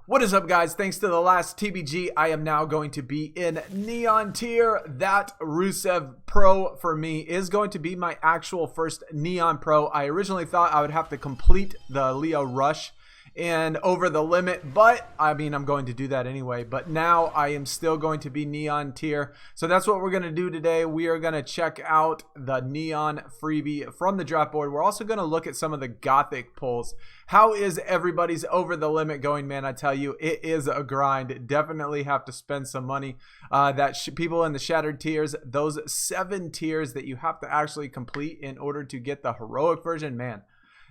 What is up, guys? Thanks to the last TBG, I am now going to be in Neon tier. That Rusev Pro for me is going to be my actual first Neon Pro. I originally thought I would have to complete the Leo Rush and over the limit, but I mean, I'm going to do that anyway. But now I am still going to be Neon tier. So that's what we're going to do today. We are going to check out the Neon freebie from the draft board. We're also going to look at some of the Gothic pulls. How is everybody's over the limit going, man? I tell you, it is a grind. Definitely have to spend some money. People in the shattered tiers, those 7 tiers that you have to actually complete in order to get the heroic version, man.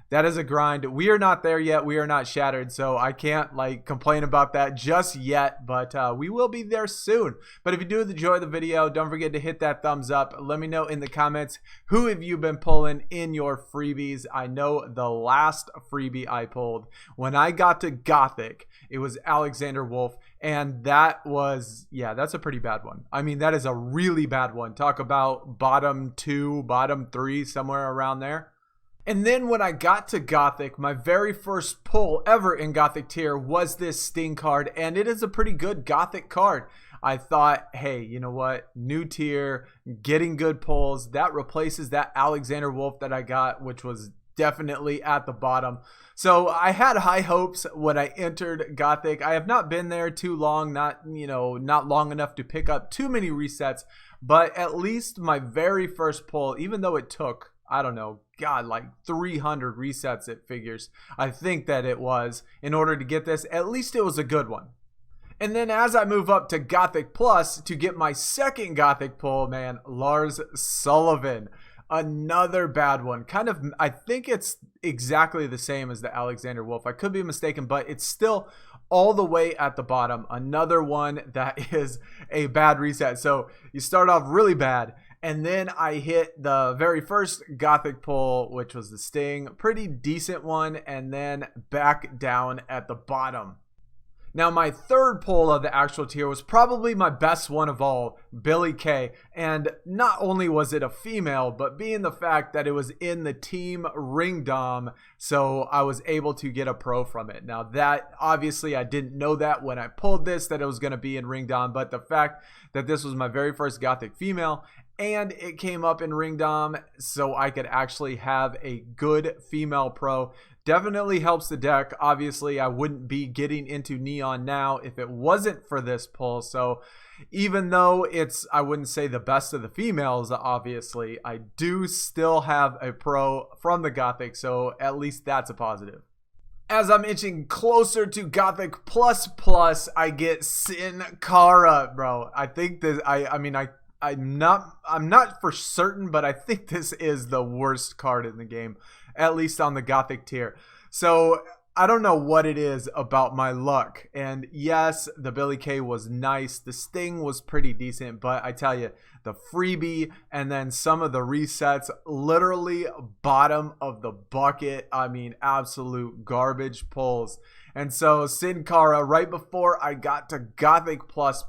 That is a grind. We are not there yet. We are not shattered, so I can't complain about that just yet, but we will be there soon. But if you do enjoy the video, don't forget to hit that thumbs up. Let me know in the comments, who have you been pulling in your freebies? I know the last freebie I pulled, when I got to Gothic, it was Alexander Wolfe, and that was, yeah, that's a pretty bad one. I mean, that is a really bad one. Talk about bottom 2, bottom 3, somewhere around there. And then when I got to Gothic, my very first pull ever in Gothic tier was this Sting card, and it is a pretty good Gothic card. I thought, hey, you know what? New tier, getting good pulls. That replaces that Alexander Wolfe that I got, which was definitely at the bottom. So I had high hopes when I entered Gothic. I have not been there too long, not long enough to pick up too many resets, but at least my very first pull, even though it took, I don't know, God, like 300 resets, it figures. I think that it was, in order to get this. At least it was a good one. And then as I move up to Gothic Plus to get my second Gothic pull, man, Lars Sullivan. Another bad one. Kind of, I think it's exactly the same as the Alexander Wolfe. I could be mistaken, but it's still all the way at the bottom. Another one that is a bad reset. So you start off really bad. And then I hit the very first Gothic pull, which was the Sting. Pretty decent one. And then back down at the bottom. Now, my third pull of the actual tier was probably my best one of all, Billie Kay. And not only was it a female, but being the fact that it was in the team ring dom, so I was able to get a pro from it. Now, that obviously I didn't know that when I pulled this, that it was going to be in ring dom, but the fact that this was my very first Gothic female, and it came up in ring dom, so I could actually have a good female pro, definitely helps the deck. Obviously, I wouldn't be getting into Neon now if it wasn't for this pull. So even though it's, I wouldn't say the best of the females, obviously, I do still have a pro from the Gothic. So at least that's a positive. As I'm inching closer to Gothic Plus, I get Sin Cara, bro. I think this, I'm not for certain, but I think this is the worst card in the game, at least on the Gothic tier. So I don't know what it is about my luck. And yes, the Billie Kay was nice. The Sting was pretty decent, but I tell you, the freebie and then some of the resets, literally bottom of the bucket. I mean, absolute garbage pulls. And so Sin Cara, right before I got to Gothic Plus,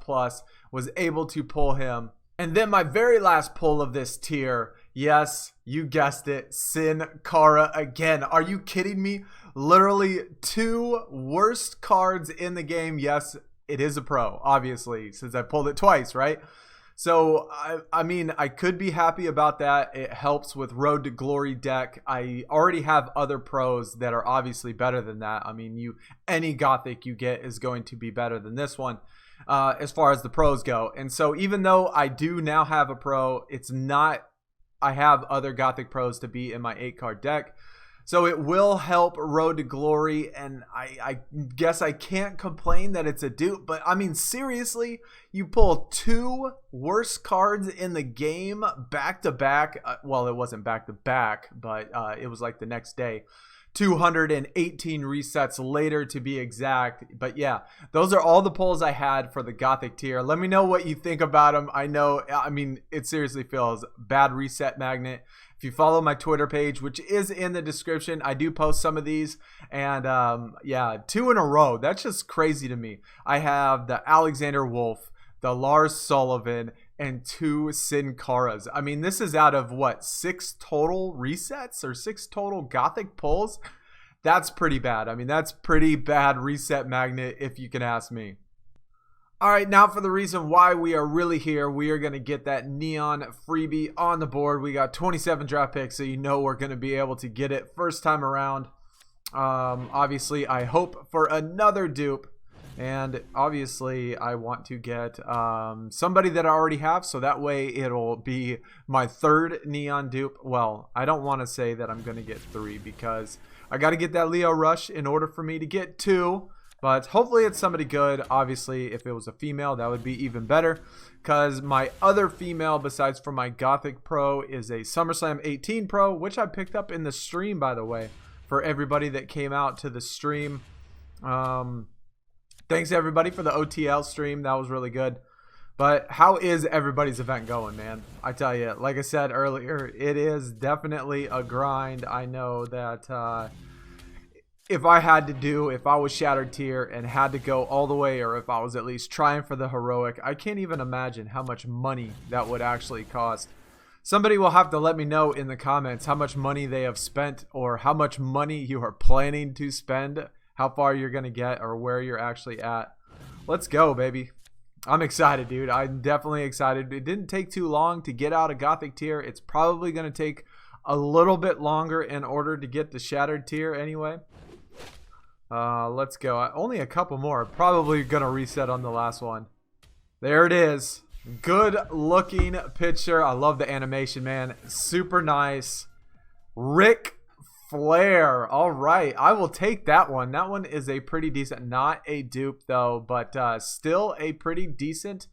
was able to pull him. And then my very last pull of this tier, yes, you guessed it, Sin Cara again. Are you kidding me? Literally 2 worst cards in the game. Yes, it is a pro, obviously, since I pulled it twice, right? So, I mean, I could be happy about that. It helps with Road to Glory deck. I already have other pros that are obviously better than that. I mean, any Gothic you get is going to be better than this one. As far as the pros go. And so even though I do now have a pro, it's not, I have other Gothic pros to be in my 8-card deck. So it will help Road to Glory, and I guess I can't complain that it's a dupe, but I mean, seriously, you pull 2 worst cards in the game back to back. Well, it wasn't back to back, but it was like the next day. 218 resets later to be exact. But yeah, those are all the pulls I had for the Gothic tier. Let me know what you think about them. I know, I mean, it seriously feels bad reset magnet. If you follow my Twitter page, which is in the description, I do post some of these. And yeah, 2 in a row. That's just crazy to me. I have the Alexander Wolfe, the Lars Sullivan, and 2 Sin Caras. I mean, this is out of what, 6 total resets or 6 total Gothic pulls? That's pretty bad. I mean, that's pretty bad reset magnet if you can ask me. All right, now for the reason why we are really here, we are going to get that neon freebie on the board. We got 27 draft picks, so you know we're going to be able to get it first time around. Obviously, I hope for another dupe, and obviously, I want to get somebody that I already have, so that way it'll be my third neon dupe. Well, I don't want to say that I'm going to get 3 because I got to get that Lio Rush in order for me to get 2. But hopefully it's somebody good. Obviously, if it was a female, that would be even better. Because my other female, besides for my Gothic Pro, is a SummerSlam 18 Pro, which I picked up in the stream, by the way, for everybody that came out to the stream. Thanks, everybody, for the OTL stream. That was really good. But how is everybody's event going, man? I tell you, like I said earlier, it is definitely a grind. I know that... if I was Shattered Tier and had to go all the way, or if I was at least trying for the heroic, I can't even imagine how much money that would actually cost. Somebody will have to let me know in the comments how much money they have spent, or how much money you are planning to spend, how far you're going to get, or where you're actually at. Let's go, baby. I'm excited, dude. I'm definitely excited. It didn't take too long to get out of Gothic Tier. It's probably going to take a little bit longer in order to get the Shattered Tier anyway. Let's go. Only a couple more. Probably gonna reset on the last one. There it is. Good looking picture. I love the animation, man. Super nice. Ric Flair. All right, I will take that one. That one is a pretty decent, not a dupe though, but still a pretty decent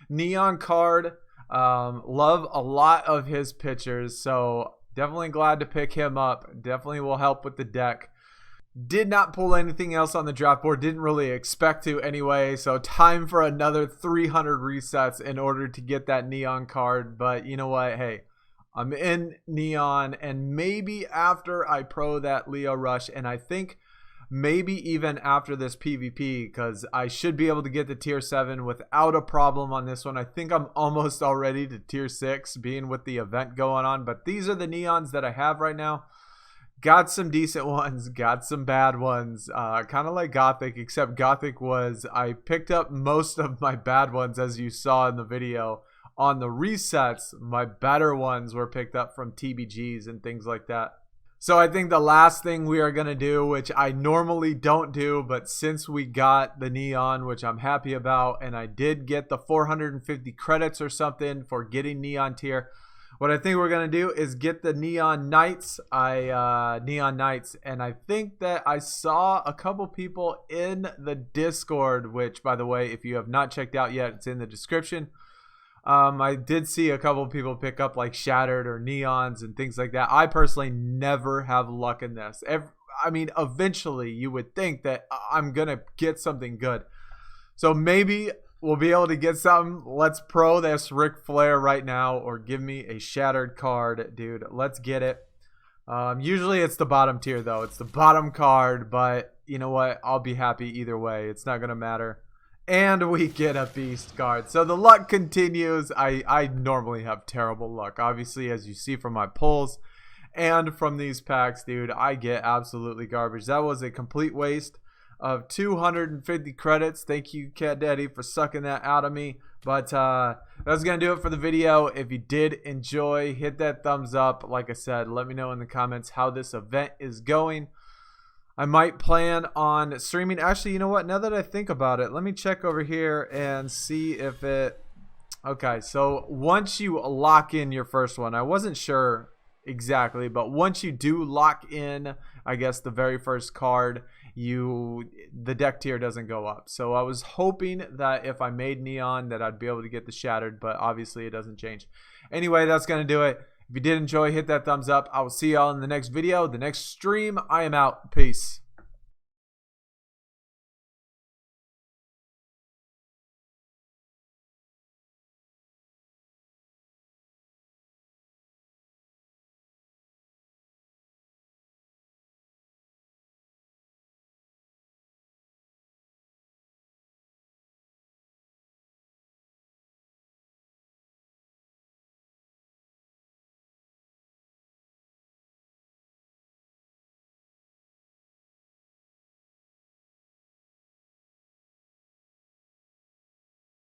neon card. Love a lot of his pictures, so definitely glad to pick him up. Definitely will help with the deck. Did not pull anything else on the draft board. Didn't really expect to anyway. So time for another 300 resets in order to get that neon card. But you know what? Hey, I'm in neon. And maybe after I pro that Lio Rush. And I think maybe even after this PvP. Because I should be able to get to tier 7 without a problem on this one. I think I'm almost already to tier 6. Being with the event going on. But these are the neons that I have right now. Got some decent ones, got some bad ones, kind of like Gothic, except Gothic was, I picked up most of my bad ones as you saw in the video. On the resets, my better ones were picked up from TBGs and things like that. So I think the last thing we are going to do, which I normally don't do, but since we got the neon, which I'm happy about, and I did get the 450 credits or something for getting neon tier, what I think we're going to do is get the Neon Knights. Neon Knights. And I think that I saw a couple people in the Discord, which, by the way, if you have not checked out yet, it's in the description. I did see a couple people pick up like Shattered or Neons and things like that. I personally never have luck in this. I mean, eventually you would think that I'm going to get something good. So maybe... we'll be able to get something. Let's pro this Ric Flair right now, or give me a Shattered card, dude. Let's get it. Usually it's the bottom tier, though. It's the bottom card, but you know what? I'll be happy either way. It's not going to matter. And we get a Beast card. So the luck continues. I normally have terrible luck. Obviously, as you see from my pulls and from these packs, dude, I get absolutely garbage. That was a complete waste of 250 credits. Thank you, Cat Daddy, for sucking that out of me. But that's going to do it for the video. If you did enjoy, hit that thumbs up. Like I said, let me know in the comments how this event is going. I might plan on streaming. Actually, you know what? Now that I think about it, let me check over here and see if it... Okay, so once you lock in your first one, I wasn't sure exactly, but once you do lock in, I guess, the very first card, the deck tier doesn't go up. So I was hoping that if I made neon that I'd be able to get the Shattered, but obviously it doesn't change. Anyway, that's going to do it. If you did enjoy, hit that thumbs up. I will see y'all in the next video, the next stream. I am out. Peace.